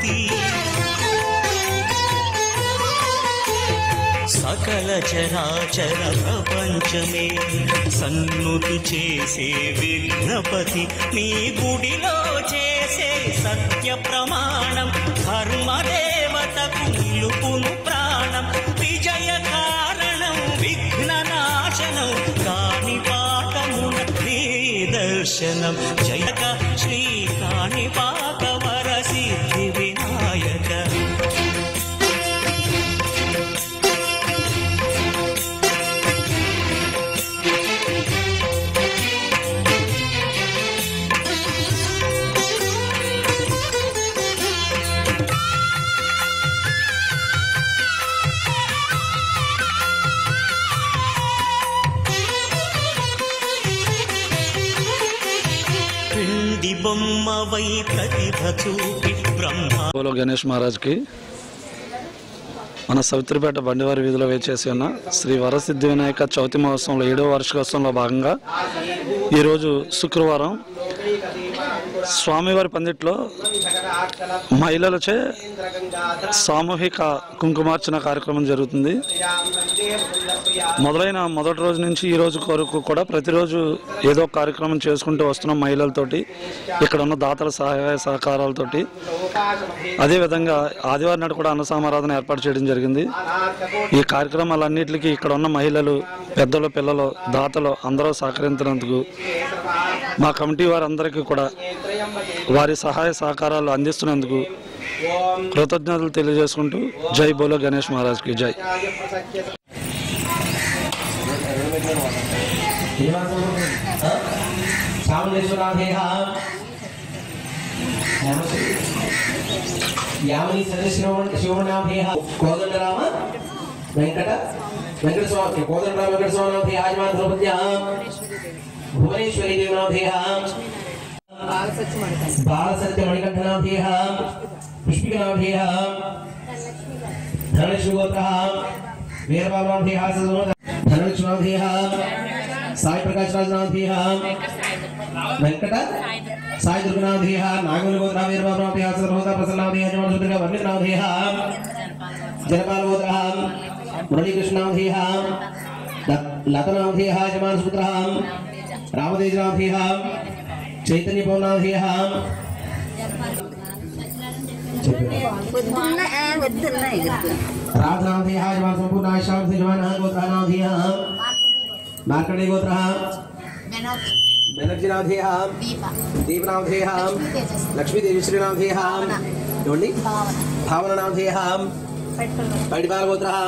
జ్యోతి సకల చరాచర ప్రపంచమే సన్నుతి చేసే విఘ్నపతి నీ గుడిలో చేసే సత్య ప్రమాణం ధర్మదేవతకు నిలుపును ప్రాణం విజయ కారణం విఘ్న నాశనం కాణిపాకమున నీ దర్శనం జయక శ్రీ కాణిపాక వర సిద్ధి వినాయక బొమ్మవై ప్రతిభ చూపి బ్రహ్మ బోలో గణేష్ మహారాజ్ కి మన సవిత్రిపేట బండివారి వీధిలో వేచేసి ఉన్న శ్రీ వరసిద్ధి వినాయక చవితి మహోత్సవంలో 7వ వార్షికోత్సవంలో భాగంగా ఈరోజు శుక్రవారం స్వామివారి పందిట్లో మహిళలచే సామూహిక కుంకుమార్చన కార్యక్రమం జరుగుతుంది. మొదలైన మొదటి రోజు నుంచి ఈ రోజు వరకు కూడా ప్రతిరోజు ఏదో కార్యక్రమం చేసుకుంటూ వస్తున్నాం మహిళలతోటి, ఇక్కడ ఉన్న దాతల సహాయ సహకారాలతోటి. అదేవిధంగా ఆదివారం నాడు కూడా అన్న సమారాధన ఏర్పాటు చేయడం జరిగింది. ఈ కార్యక్రమాలన్నింటికి ఇక్కడ ఉన్న మహిళలు, పెద్దలు, పిల్లలు, దాతలు అందరూ సహకరించినందుకు మా కమిటీ వారందరికీ కూడా వారి సహాయ సహకారాలు అందిస్తున్నందుకు కృతజ్ఞతలు తెలియజేసుకుంటూ జై బోలో గణేష్ మహారాజ్ కి జై. भुवनेश्वरी देवनाथेह बालसत्य मणिकंठनाथेह पुष्पिकनाथेह धनलक्ष्मीगोत्रः वीरबालनाथेह धनलक्ष्मीनाथेह साई प्रकाशराजनाथेह वेंकट साई दुर्गनाथेह नागवल्लीगोत्रः वीरबालनाथेह सर्वदा प्रसन्नाथेह जमसुद्रः वर्णितनाथेह जनपालगोत्रः मुरलीकृष्णनाथेह लतनाथेह जमानसुद्रः रामतेजनाथेह चैतन्य पवनाथेह राजनाथेह जमान संपूर्ण आयुष्मान जमान गोत्रनाथेह मार्कंडेय गोत्रः मेनकजीनाथेह दीपनाथेह लक्ष्मी तेजश्रीनाथेह योनि भावनानाथेह पैडिपाल गोत्रः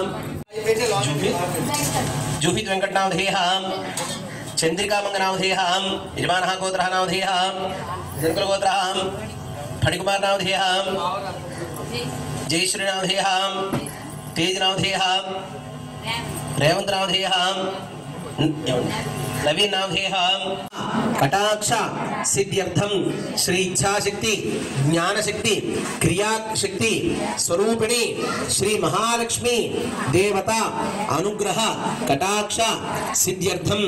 जुहित वेंकटनाथेह चंद्रिका मंगनाथेह यजमानः गोत्रः नाथेह जनकुल गोत्रः फणिकुमार नाथेह जयश्रीनाथेह तेजनाथेह रेवंतनाथेह नवीन नाथेह कटाक्ष सिद्ध्यर्थम श्री इच्छा शक्ति ज्ञान शक्ति क्रिया शक्ति स्वरूपिणी श्री महालक्ष्मी देवता अनुग्रह कटाक्ष सिद्ध्यर्थम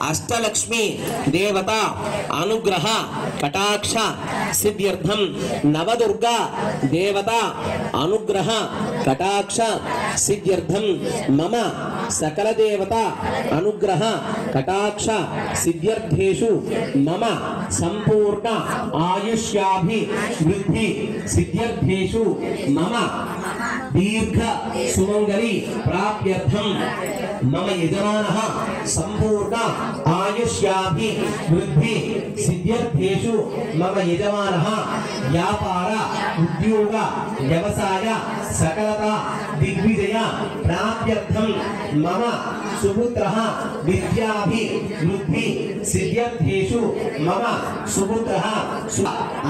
अष्टलक्ष्मी देवता अनुग्रह कटाक्ष सिद्ध्यर्थम नवदुर्गा देवता अनुग्रह कटाक्ष सिद्ध्यर्थम मम सकल देवता अनुग्रह कटाक्ष सिद्ध्यर्थेषु मम संपूर्ण आयुष्याभिवृद्धि सिद्ध्यर्थेषु मम दीर्घ सुमंगली प्राप्त्यर्थम मम यजमानः संपूर्ण आयुष्याभिवृद्धि सिद्ध्यर्थेषु मम यजमानः व्यापार उद्योग व्यवसाय सकलता दिग्विजय प्राप्त्यर्थम मम सुपुत्रः विद्याभिवृद्धि सिद्ध्यर्थेषु मम सुपुत्रः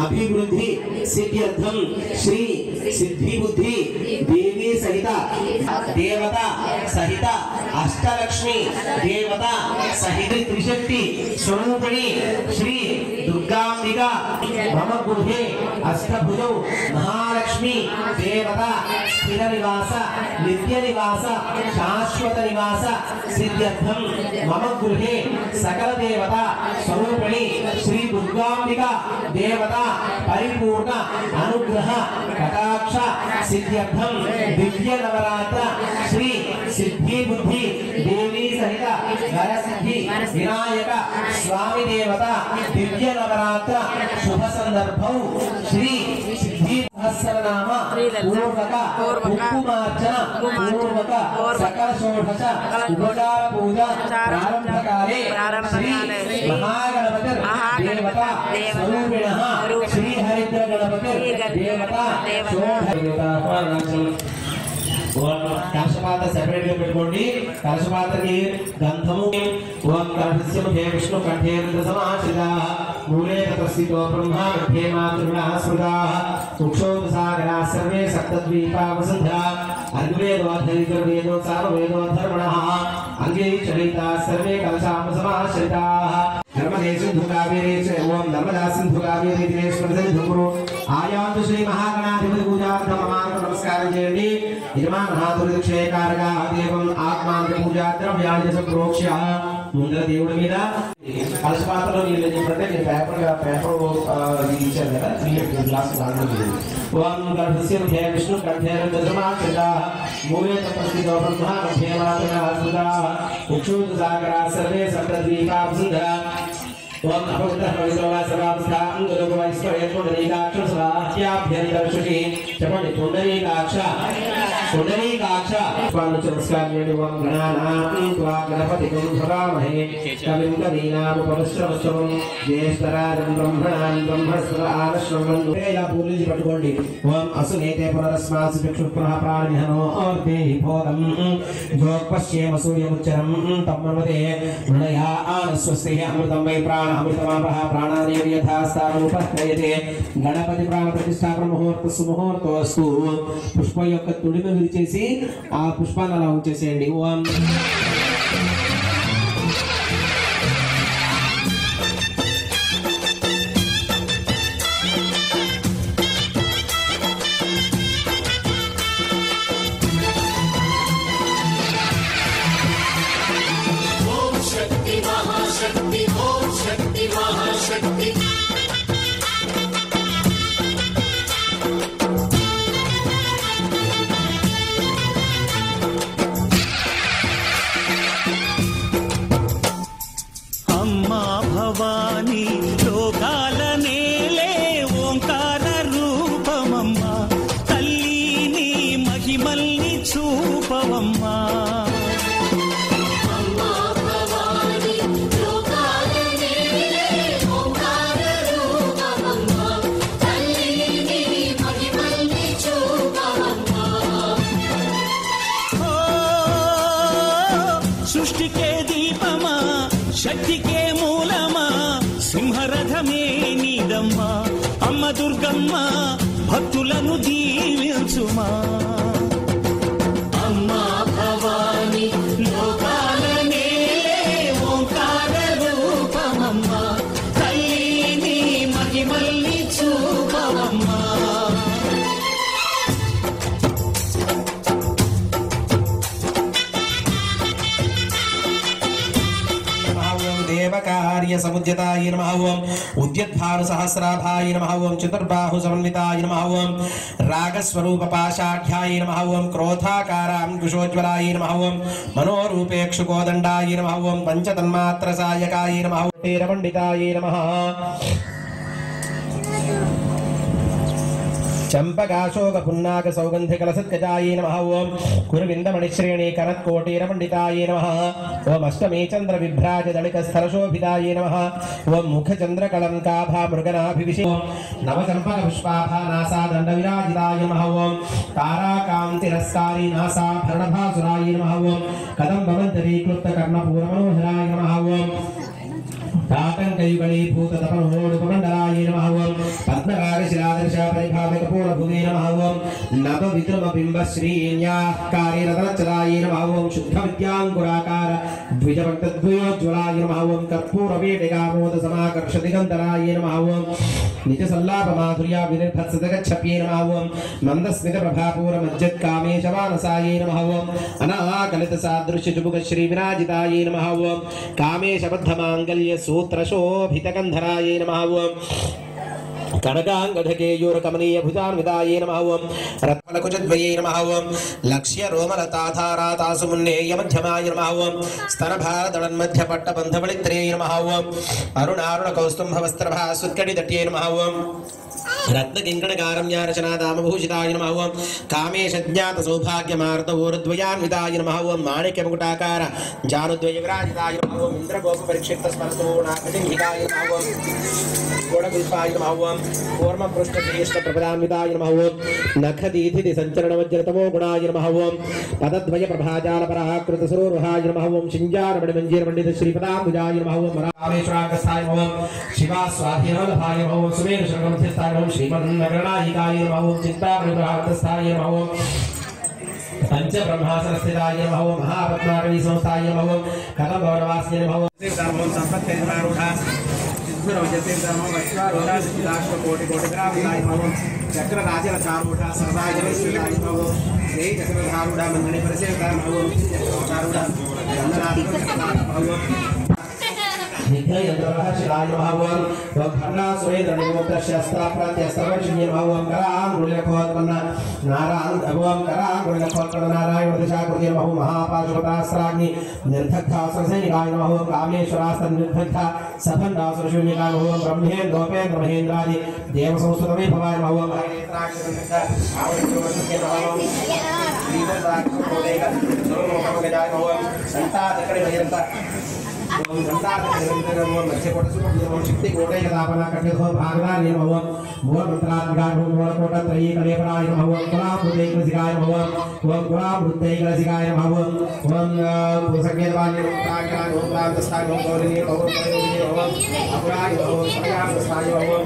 अभिवृद्धि सिद्ध्यर्थम श्री सिद्धिबुद्धि देवी सहित देवता सहित अष्टलक्ष्मी देवता सहित त्रिशक्ति स्वरूपिणी श्री दुर्गांबिका मम गृहे अष्टभुजौ महालक्ष्मी देवता स्थिर निवास नित्य निवास शाश्वत निवास सिद्ध्यर्थम मम गृहे सकल देवता स्वरूपिणी श्री दुर्गांबिका देवता परिपूर्ण अनुग्रह कटाक्ष कटाक्ष सिद्ध्यर्थम दिव्य नवरात्र श्री सिद्धि बुद्धि देवी सहित घर सिद्धि विनायक स्वामी देवता दिव्य नवरात्र शुभ संदर्भौ श्री सिद्धि सहस्रनाम पूर्वक कुंकुमार्चन पूर्वक सकल षोडश उपचार पूजा प्रारंभ काले श्री महागणपति देवता स्वरूपिणः श्री हरिद्र गणपति देवता ओम कलशपात्र सेपरेट గా పెట్టుకోండి కలశపాత్రకి గంధము ఓం కలశస్య మధ్య విష్ణు కంఠేంద్ర సమాశ్రితా మూలే తపస్సితో బ్రహ్మ మధ్యే మాతృణా స్మృతా కుక్షోద సాగరా సర్వే సప్తద్వీపా వసుంధరా అర్గవేదోధైక వేదో సారవేదో ధర్మణః అంగే చరితా సర్వే కలశామ సమాశ్రితా नर्मदे सिंधु कावेरी च ओम नर्मदा सिंधु कावेरी दिने स्मृतिंधु गुरु आयान्तु श्री महागणाधिपति पूजार्थं ममार्पण नमस्कार చేయండి యజమానాదురి క్షేకారగా దేవం ఆత్మాంత పూజా ద్రవ్యాన్ని సంప్రోక్ష్య ముందర దేవుడి మీద కలశపాత్రలో నీళ్ళు చెప్పంటే నేను పేపర్ ఇచ్చాను కదా 3 గ్లాస్ దాంట్లో ఓం గణపతి మధ్య విష్ణు కంఠేన దశమాశ్రితా మూలే తపస్సితో బ్రహ్మ మధ్య మాతృణా స్మృతా కుక్షోద సాగరా సర్వే సప్తద్వీపా వసుంధరా ओम अपवित्र पवित्रवा सर्वावस्था अंगलोकवैश्वर्य पुंडरीकाक्ष स्वाह्याभ्यन्तरशुचि चपणि पुंडरीकाक्ष नमस्कार ओम गणानां त्वा गणपतिं भवामहे कविं कवीनामुपमश्रवस्तमं ज्येष्ठराजं ब्रह्मणां ब्रह्मणस्पत आनश्रवन्तु या पूर्णिजि पट्टुकोंडि ओम असुनेते पुनरस्मासु चक्षुः प्राणिहनो देहि भोगं जोक्पश्येम सूर्यमुच्चरं तम्मनमते मृणया आनस्वस्तिः अमृतं वै प्राण अमृतमापः प्राणानि यथास्थानोपस्थयते गणपति प्राण प्रतिष्ठापन मुहूर्त सुमुहूर्तोस्तु पुष्प యొక్క తుడిని విరిచేసి ఆ పుష్పాన్ని అలా ఉంచేసేయండి ఓం భవాని లోకాల నేలే ఓంకార రూపమమ్మ తల్లిని మహిమల్ని చూపవమ్మా సృష్టికే దీపమా శక్తికే మూలమా సింహరథమే నీదమ్మా అమ్మ దుర్గమ్మ భక్తులను దీవించుమా అమ్మా భవాని లోకాల నేలే ఓంకార రూపమమ్మ తల్లిని మహిమల్ని చూపవమ్మా देवकार्य समुद्यताय नमः ओम उद्यद्भानु सहस्राभाय नमः ओम चतुर्बाहु समन्विताय नमः ओम रागस्वरूप पाशाढ्याय नमः ओम क्रोधाकारां कुशोज्वलाय नमः ओम मनोरूपेक्षु कोदण्डाय नमः ओम पंचतन्मात्र सायकाय नमः ओम तेरवण्डिताय नमः चंपकाशोक पुन्नाक सौगंधिक लसत्कजाय नमः ओम कुरुविंदमणिश्रेणी कनत्कोटीरमण्डिताय नमः ओम अष्टमी चंद्र विभ्राज दलिक स्थलशोभिताय नमः ओम मुखचंद्रकलंकाभा मृगनाभिविशे नव चंपक पुष्पाभा नासा दंडविराजिताय नमः ओम ताराकांतिरस्कारी नासा भरणभासुराय नमः ओम कदम्बमन्तरीकृत कर्णपूर्णमनोहराय नमः ओम ताटंकयुगली भूत तपनोडुपमण्डलाय नमः ओम पद्मरागशिलादर्श परिभाविक पूर्णभुवे नमः ओम नव विक्रम बिंब श्रीन्याकारी रत्नचलाय नमः ओम शुद्ध विद्यांकुराकार द्विजभक्त द्वयोज्वलाय नमः ओम कर्पूर वेदिकामोद समाकर्ष दिगंतराय नमः ओम निज सल्लाप माधुर्या विनिर्भत्सदगच्छप्ये नमः ओम मंदस्मित प्रभापूर मज्जत कामेशवानसाय नमः ओम अनाकलित सादृश्य जुबुक श्री विराजिताय नमः ओम कामेशबद्ध मांगल्य सूत्रशोभितकंधराय नमः ओम कनकाङ्गढकेयूरकमनीय भुजान्वितायै नमः ओं रत्नकुचद्वयै नमः ओं लक्ष्य रोमलताधारातासु मुन्नेय मध्यमाय नमः ओं स्तनभारदळन्मध्यपट्टबन्धवलित्र्यै नमः ओं अरुणारुणकौस्तुम्भवस्त्रभासुत्कटितट्यै नमः ओं रत्नकिङ्कणकारम्यारचनादामभूषिताय नमः ओं कामेशज्ञातसौभाग्यमार्तवोरुद्वयान्विताय नमः ओं माणिक्यमुकुटाकार जानुद्वयविराजिताय नमः ओं इन्द्रगोपपरिक्षिप्तस्मरतोनाकटिङ्गिकाय नमः ओं गोडगुल्पाय नमः ओं कूर्मपृष्ठज्येष्ठप्रभदान्विताय नमः ओं नखदीधिति सञ्चरणवज्रतमो गुणाय नमः ओं पदद्वयप्रभाजालपराकृतसरोरुहाय नमः ओं शिञ्जारमणिमञ्जीरमण्डितश्रीपदाम्बुजाय नमः ओं रामेश्वरागस्थाय नमः ओं शिवास्वाधीनवल्लभाय नमः ओं सुमेरुशरणमध्यस्थाय नमः श्रीमन्नगरनायिकाय नमः ओं चिन्तामणिप्रहागस्थाय नमः ओं पंचब्रह्मासनस्थिताय नमः ओं महापद्मारवी संस्थाय नमः ओं कदम्बवनवासिने नमः ओं संपत्तिर्मारूढा सिद्धुरवजतीर्धर्मो वैश्वारूढा सिद्धिदाश्वकोटिकोटिग्रामिताय नमः ओं चक्रराजरथारूढा सर्वाजनेश्वराय नमः ओं जय चक्रधारूढा मण्डलीपरिसेविताय नमः ओं चक्रधारूढा नमः ओं नित्ययन्द्रवहशिलाय नमः ओं वखर्णासुरेन्द्रनिर्मुक्तशस्त्राप्रात्यस्तवर्षिण्ये नमः ओं कराङ्गुलिलकोत्पन्न नारायणदिशाकृति नमः ओं महापाशुपतास्त्राग्नि निर्धग्धासुरसैनिकाय नमः ओं कामेश्वरास्तन्निर्धग्धा सफन्दासुरशून्यकाय नमः ओं ब्रह्मेन्द्रोपेन्द्रमहेन्द्रादि देवसंस्तुतमे भवाय नमः ओं शक्ति कोटे कदापना कठितो भागदान नमः ओं मूल मंत्रात्मकाय मूल कोट त्रयी कलेपराय नमः ओं गुणाभूते कलसिकाय नमः ओं गुणाभूते कलसिकाय नमः ओं पुरुषकेतवाय नमः ओं प्रान्तस्थाय नमः गौरी गौरवयोगिने नमः अपराय नमः समयावस्थाय नमः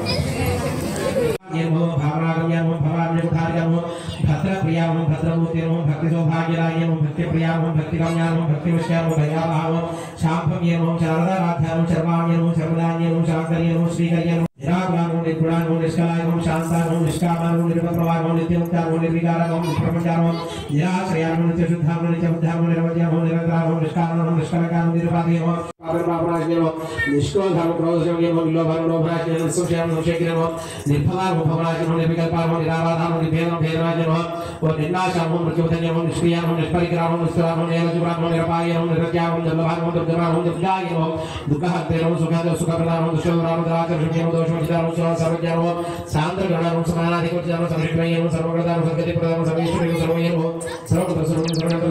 नमो भावनागम्य नमो भवान्य उद्धार्य नमो भद्रप्रिया नमो भद्रमूर्ति नमो भक्ति सौभाग्यराय नमो भक्तिप्रिया नमो भक्तिगम्य नमो भक्तिविषया नमो भयावह नमो शाम्भव्य नमो शारदाराध्य नमो शर्वाण्य नमो शर्वदान्य नमो शांकर्य नमो श्रीकर्य नमो निराकुला नमो निर्गुणा नमो निष्कलाय नमो शांता नमो निष्कामा नमो निर्भप्रभा नमो नित्यमुक्ता नमो निर्विकार नमो निष्प्रपंचा नमो निराश्रया नमो नित्यशुद्धा नमो नित्यबुद्धा नमो निरवध्य नमो निरन्तरा नमो निष्कामा नमो निष्कलका नमो निरुपाधिक नमो पावनपावनाय नमो निष्क्रोधं क्रोधं नमो लोभं लोभराय नमो सुषयं सुषयं नमो निर्भवा नमो भवनाय नमो निर्विकल्पा नमो निराबाधा नमो निर्भेदं भेदराय नमो और निर्नाशा नमो मृत्युवधन्य नमो निष्क्रिया नमो निष्परिकरा नमो निष्कला नमो निरजुरा नमो निरपाय नमो निरत्या नमो जलभा नमो दुर्गमा नमो दुर्गाय नमो दुःखहर्ते नमो सुखप्रदा नमो दुष्टरामद्राच नमो दोषोचिता नमो सर्वज्ञ नमो सान्द्रगण नमो समानाधिकोटि नमो संविष्टमय नमो सर्वगणा नमो सर्वगतिप्रदा नमो सर्वेश्वरी नमो सर्वमय नमो सर्वत्र सर्वत्र सर्वत्र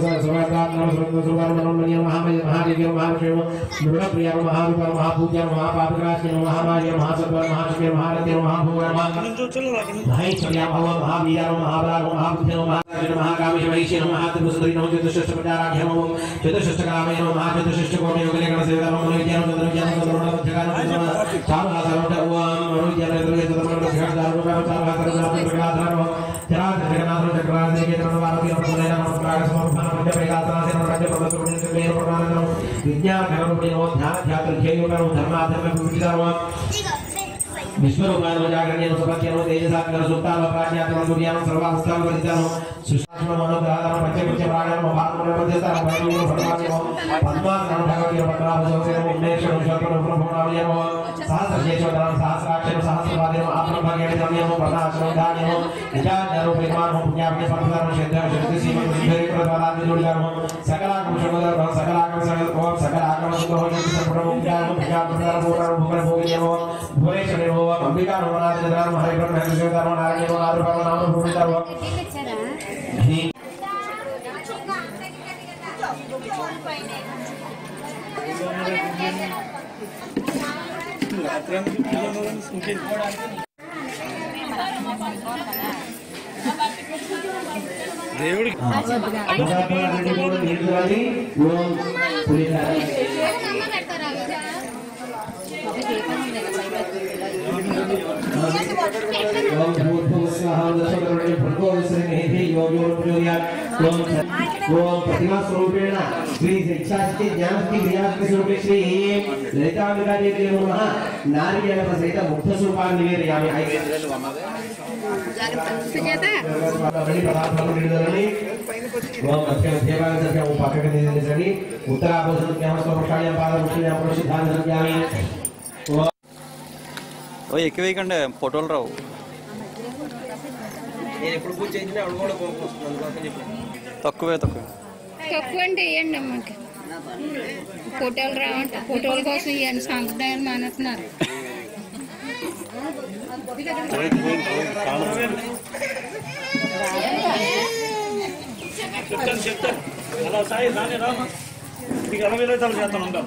नमो सर्वत्र नमो मन्य महामय महादेवी नमो महाविष्णु नमो गुणप्रिया नमो महारूप नमो महापूज्य नमो महापापग्रास्य नमो महामाय नमो महासत्व महाशक्ति नमो महारथ्य नमो महाभोग नमो महेश्वर्या नमो महावीर नमो महाबला नमो महाबुद्ध नमो महाकामेश महिषी नमो महात्रिपुरसुंदरी नमो चतुष्षष्टप्रजाराढ्य नमो चतुष्षष्टकामय नमो महाचतुष्षष्टकोटि योगने गणसेविता नमो मनोविद्या नमो चन्द्रविद्या नमो चन्द्रमण्डलमध्यगा नमो चारुहासरोट ओं मनोविद्यालयद्रव्य चन्द्रमण्डलमध्यगा चारुहासरोट नमो चराचरजगन्नाथ चक्रराजदेवी नमो वारती नमो पुनः नमो प्रागस्मरुद्धान मध्यप्रैकासनासे नमो राज्यप्रभुत्वपुण्यचक्रे नमो नमो विज्ञानघनरूपिणे नमो ध्यानध्यातृध्येयो नमो धर्माधर्मपूजिता नमो विश्वरूपाय नमो जागरण्य नमो सपत्य नमो तेजसात्मक सुप्तान प्राज्ञात नमो सूर्यान सर्वावस्थान वर्जिता नमो सुशासन मनोदरान पंचमुख्य प्राण नमो भागम मध्यस्थ नमो भैरव नमो भगवान नमो पद्मासन नमो भगवती नमो पद्मावसोसे नमो उमेश नमो शक्ति नमो भगवान नमो सहस्रशेषोधर सहस्राक्ष नमो सहस्रपादे नमो आत्मभाग्य नमो प्रकाश नमो धान्य नमो निजान नमो परिमाण नमो पुण्याप्य संपदा नमो क्षेत्र शक्ति सीमा विभेद प्रदान जोड़िया नमो सकलागम शोधर सकलागम सकल ओम सकलागम सुतो हो जति संपूर्ण मुक्ता नमो भगवान प्रदान पूर्ण भूगल भोगी नमो भुवनेश्वरी नमो अंबिका नमो नाथ नमो हरि ब्रह्म हरि शिव नमो नारायण नमो आरुष नमो नाम भूमिता नमो దేవుడికి प्रतिमा स्वरूपेण श्री शिक्षाशक्ति ज्ञानशक्ति क्रियाशक्ति स्वरूपे श्री ललितांबिका देवी नमः नारिकेल सहित मुक्त स्वरूपाన్ని నివేదయామి ఓం మధ్యభాగం ఓం పక్కకి నిలబడి ఉత్తరాభోజన జ్ఞానస్వరూపాయ పాదముఖ్యం పురుషిధాన జ్ఞాని ఎక్కువ వేయకండి ఫోటోలు రావు. నేను ఎప్పుడు పూజ చేసినా ఆవిడ కూడా కోపం వస్తుంది, అందుకోసం చెప్పాను. తక్కువే తక్కువ అంటే వేయండి అమ్మకి. ఫోటోలు రావంట, ఫోటోల కోసం ఇవన్నీ సాంప్రదాయాలు మానేస్తున్నారు. చెప్తాను అలా సాయి రాని రామా నీకు ఎలా వీలైతే అలా చేస్తాను.